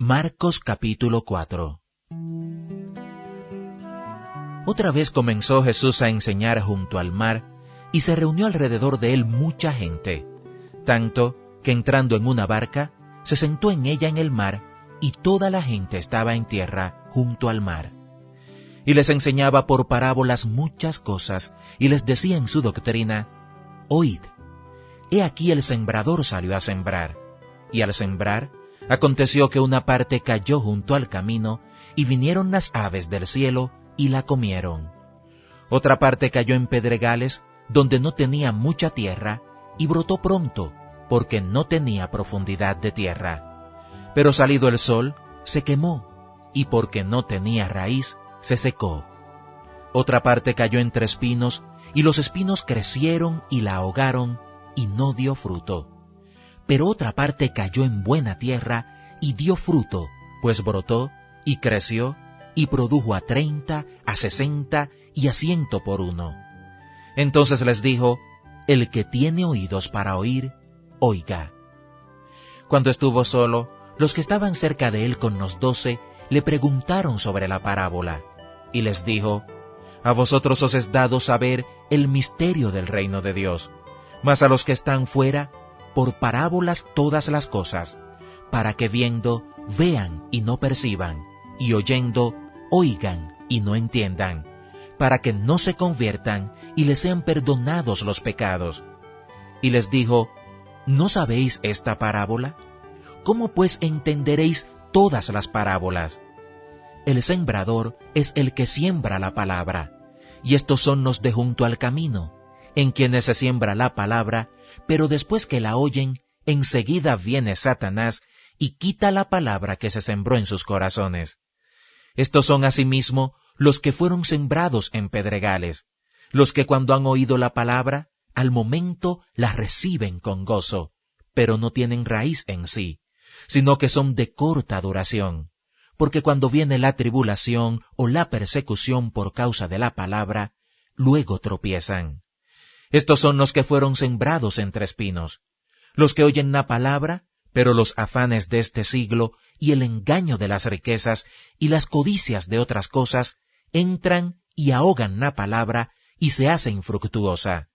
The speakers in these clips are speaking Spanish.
Marcos capítulo 4. Otra vez comenzó Jesús a enseñar junto al mar, y se reunió alrededor de él mucha gente, tanto que entrando en una barca, se sentó en ella en el mar, y toda la gente estaba en tierra junto al mar. Y les enseñaba por parábolas muchas cosas, y les decía en su doctrina: Oíd, he aquí el sembrador salió a sembrar, y al sembrar, aconteció que una parte cayó junto al camino, y vinieron las aves del cielo, y la comieron. Otra parte cayó en pedregales, donde no tenía mucha tierra, y brotó pronto, porque no tenía profundidad de tierra. Pero salido el sol, se quemó, y porque no tenía raíz, se secó. Otra parte cayó entre espinos, y los espinos crecieron y la ahogaron, y no dio fruto. Pero otra parte cayó en buena tierra, y dio fruto, pues brotó, y creció, y produjo a 30, a 60, y a 100 por uno. Entonces les dijo: El que tiene oídos para oír, oiga. Cuando estuvo solo, los que estaban cerca de él con los 12, le preguntaron sobre la parábola, y les dijo: A vosotros os es dado saber el misterio del reino de Dios, mas a los que están fuera, por parábolas todas las cosas, para que viendo, vean y no perciban, y oyendo, oigan y no entiendan, para que no se conviertan y les sean perdonados los pecados. Y les dijo: ¿No sabéis esta parábola? ¿Cómo pues entenderéis todas las parábolas? El sembrador es el que siembra la palabra, y estos son los de junto al camino, en quienes se siembra la palabra, pero después que la oyen, enseguida viene Satanás y quita la palabra que se sembró en sus corazones. Estos son asimismo los que fueron sembrados en pedregales, los que cuando han oído la palabra, al momento la reciben con gozo, pero no tienen raíz en sí, sino que son de corta duración, porque cuando viene la tribulación o la persecución por causa de la palabra, luego tropiezan. Estos son los que fueron sembrados entre espinos, los que oyen la palabra, pero los afanes de este siglo y el engaño de las riquezas y las codicias de otras cosas entran y ahogan la palabra y se hace infructuosa.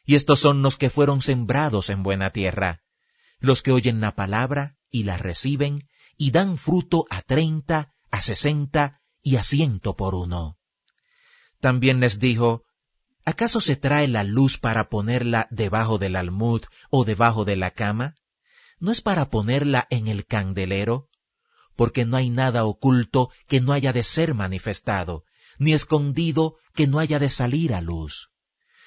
Y estos son los que fueron sembrados en buena tierra, los que oyen la palabra y la reciben y dan fruto a 30, a 60 y a 100 por uno. También les dijo: ¿Acaso se trae la luz para ponerla debajo del almud o debajo de la cama? ¿No es para ponerla en el candelero? Porque no hay nada oculto que no haya de ser manifestado, ni escondido que no haya de salir a luz.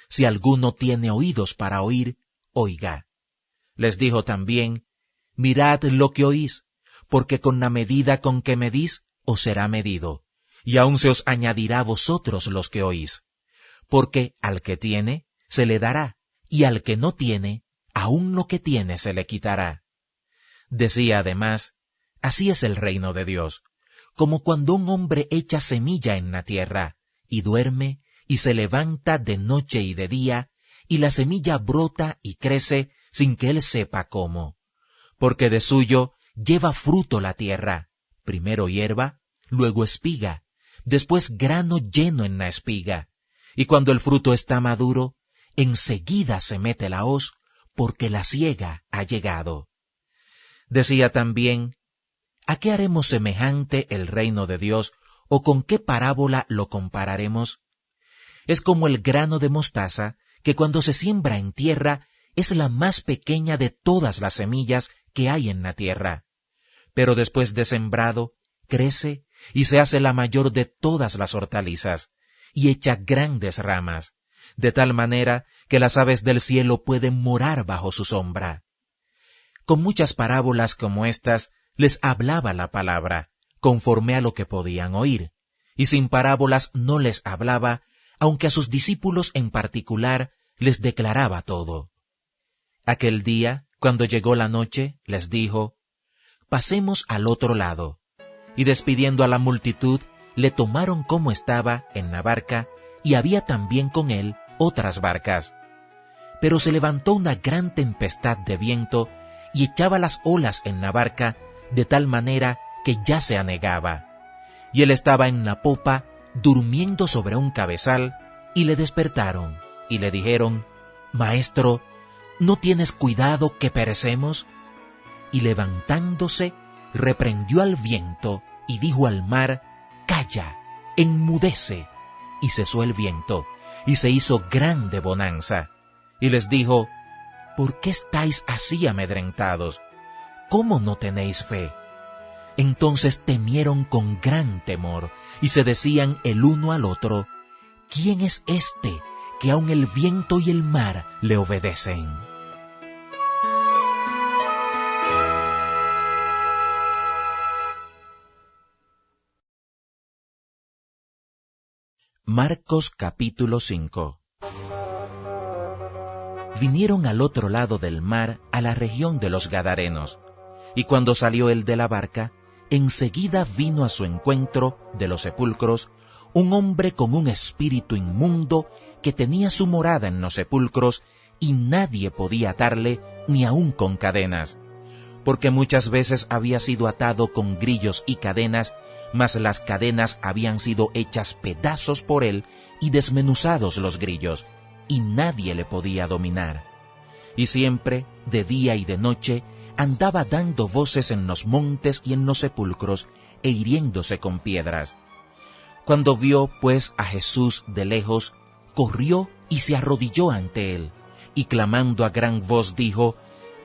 Si alguno tiene oídos para oír, oiga. Les dijo también: Mirad lo que oís, porque con la medida con que medís, os será medido, y aún se os añadirá a vosotros los que oís. Porque al que tiene, se le dará, y al que no tiene, aún lo que tiene se le quitará. Decía además: Así es el reino de Dios, como cuando un hombre echa semilla en la tierra, y duerme, y se levanta de noche y de día, y la semilla brota y crece sin que él sepa cómo. Porque de suyo lleva fruto la tierra, primero hierba, luego espiga, después grano lleno en la espiga, y cuando el fruto está maduro, enseguida se mete la hoz, porque la siega ha llegado. Decía también: ¿A qué haremos semejante el reino de Dios, o con qué parábola lo compararemos? Es como el grano de mostaza, que cuando se siembra en tierra, es la más pequeña de todas las semillas que hay en la tierra. Pero después de sembrado, crece y se hace la mayor de todas las hortalizas, y echa grandes ramas, de tal manera que las aves del cielo pueden morar bajo su sombra. Con muchas parábolas como estas les hablaba la palabra, conforme a lo que podían oír, y sin parábolas no les hablaba, aunque a sus discípulos en particular les declaraba todo. Aquel día, cuando llegó la noche, les dijo: Pasemos al otro lado. Y despidiendo a la multitud, le tomaron como estaba en la barca, y había también con él otras barcas. Pero se levantó una gran tempestad de viento, y echaba las olas en la barca, de tal manera que ya se anegaba. Y él estaba en la popa, durmiendo sobre un cabezal, y le despertaron, y le dijeron: «Maestro, ¿no tienes cuidado que perecemos?» Y levantándose, reprendió al viento, y dijo al mar: «Calla, enmudece». Y cesó el viento, y se hizo grande bonanza. Y les dijo: «¿Por qué estáis así amedrentados? ¿Cómo no tenéis fe?» Entonces temieron con gran temor, y se decían el uno al otro: «¿Quién es este, que aun el viento y el mar le obedecen?» Marcos capítulo 5. Vinieron al otro lado del mar, a la región de los Gadarenos, y cuando salió él de la barca, enseguida vino a su encuentro de los sepulcros un hombre con un espíritu inmundo que tenía su morada en los sepulcros, y nadie podía atarle ni aun con cadenas, porque muchas veces había sido atado con grillos y cadenas, mas las cadenas habían sido hechas pedazos por él y desmenuzados los grillos, y nadie le podía dominar. Y siempre, de día y de noche, andaba dando voces en los montes y en los sepulcros, e hiriéndose con piedras. Cuando vio, pues, a Jesús de lejos, corrió y se arrodilló ante él, y clamando a gran voz dijo: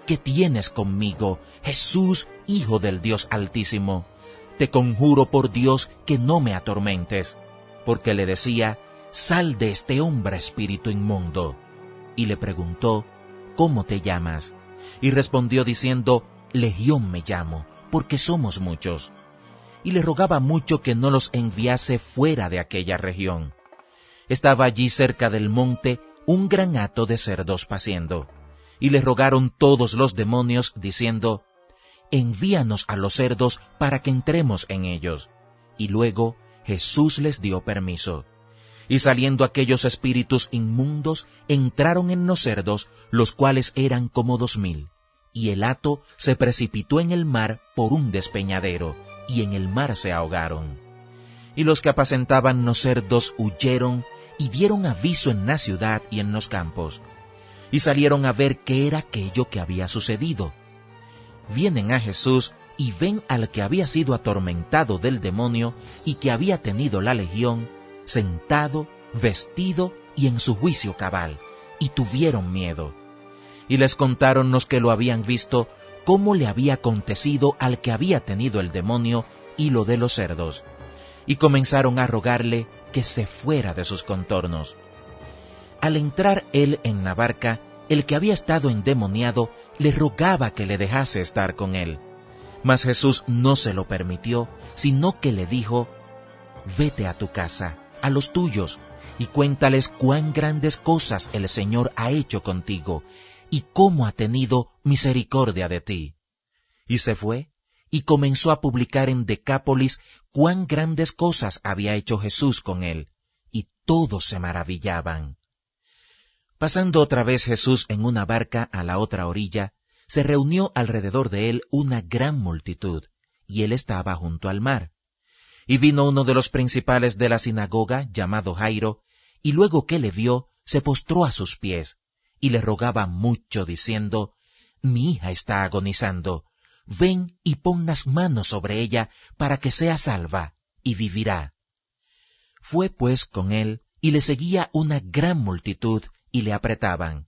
«¿Qué tienes conmigo, Jesús, Hijo del Dios Altísimo? Te conjuro por Dios que no me atormentes», porque le decía: «Sal de este hombre, espíritu inmundo». Y le preguntó: «¿Cómo te llamas?» Y respondió diciendo: «Legión me llamo, porque somos muchos». Y le rogaba mucho que no los enviase fuera de aquella región. Estaba allí cerca del monte un gran hato de cerdos paciendo, y le rogaron todos los demonios, diciendo: «Envíanos a los cerdos para que entremos en ellos». Y luego Jesús les dio permiso. Y saliendo aquellos espíritus inmundos, entraron en los cerdos, los cuales eran como 2000. Y el hato se precipitó en el mar por un despeñadero, y en el mar se ahogaron. Y los que apacentaban los cerdos huyeron, y dieron aviso en la ciudad y en los campos. Y salieron a ver qué era aquello que había sucedido. Vienen a Jesús y ven al que había sido atormentado del demonio y que había tenido la legión, sentado, vestido y en su juicio cabal, y tuvieron miedo. Y les contaron los que lo habían visto cómo le había acontecido al que había tenido el demonio y lo de los cerdos, y comenzaron a rogarle que se fuera de sus contornos. Al entrar él en la barca, el que había estado endemoniado le rogaba que le dejase estar con él. Mas Jesús no se lo permitió, sino que le dijo: «Vete a tu casa, a los tuyos, y cuéntales cuán grandes cosas el Señor ha hecho contigo, y cómo ha tenido misericordia de ti». Y se fue, y comenzó a publicar en Decápolis cuán grandes cosas había hecho Jesús con él, y todos se maravillaban. Pasando otra vez Jesús en una barca a la otra orilla, se reunió alrededor de él una gran multitud, y él estaba junto al mar. Y vino uno de los principales de la sinagoga, llamado Jairo, y luego que le vio, se postró a sus pies, y le rogaba mucho, diciendo: «Mi hija está agonizando, ven y pon las manos sobre ella para que sea salva, y vivirá». Fue pues con él, y le seguía una gran multitud, y le apretaban.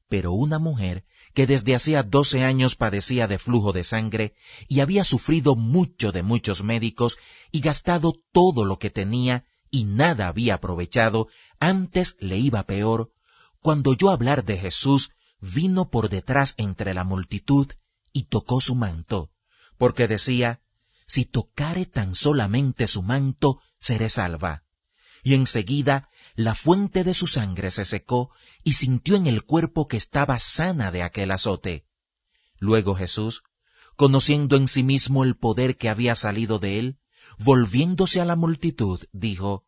Pero una mujer, que desde hacía 12 años padecía de flujo de sangre, y había sufrido mucho de muchos médicos, y gastado todo lo que tenía, y nada había aprovechado, antes le iba peor, cuando oyó hablar de Jesús, vino por detrás entre la multitud, y tocó su manto, porque decía: «Si tocare tan solamente su manto, seré salva». Y enseguida la fuente de su sangre se secó, y sintió en el cuerpo que estaba sana de aquel azote. Luego Jesús, conociendo en sí mismo el poder que había salido de él, volviéndose a la multitud, dijo: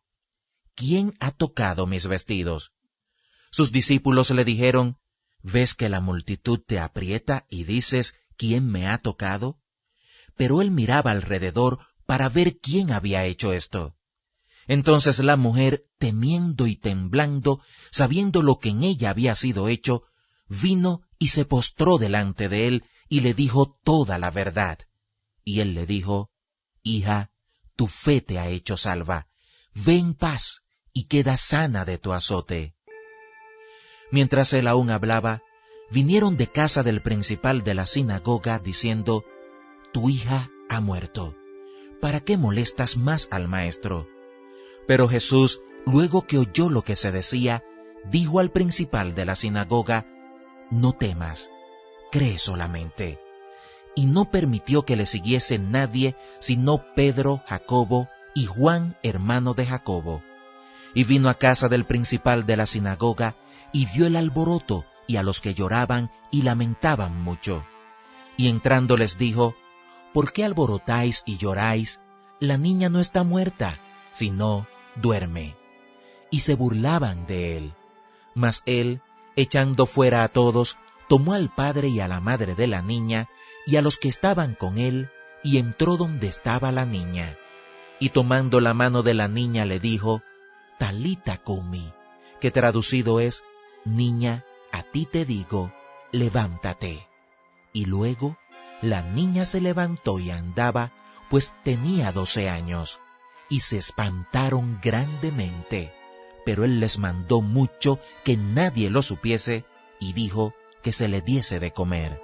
«¿Quién ha tocado mis vestidos?». Sus discípulos le dijeron: «¿Ves que la multitud te aprieta y dices: ¿quién me ha tocado?». pero él miraba alrededor para ver quién había hecho esto. Entonces la mujer, temiendo y temblando, sabiendo lo que en ella había sido hecho, vino y se postró delante de él y le dijo toda la verdad. Y él le dijo: Hija, tu fe te ha hecho salva. Ve en paz y queda sana de tu azote. Mientras él aún hablaba, vinieron de casa del principal de la sinagoga diciendo: Tu hija ha muerto. ¿Para qué molestas más al maestro? Pero Jesús, luego que oyó lo que se decía, dijo al principal de la sinagoga: No temas, cree solamente. Y no permitió que le siguiese nadie sino Pedro, Jacobo y Juan, hermano de Jacobo. Y vino a casa del principal de la sinagoga y vio el alboroto y a los que lloraban y lamentaban mucho. Y entrando les dijo: ¿Por qué alborotáis y lloráis? La niña no está muerta, sino duerme. Y se burlaban de él. Mas él, echando fuera a todos, tomó al padre y a la madre de la niña y a los que estaban con él, y entró donde estaba la niña. Y tomando la mano de la niña le dijo: Talita cumi, que traducido es: Niña, a ti te digo, levántate. Y luego la niña se levantó y andaba, pues tenía 12 años, y se espantaron grandemente. Pero él les mandó mucho que nadie lo supiese, y dijo que se le diese de comer.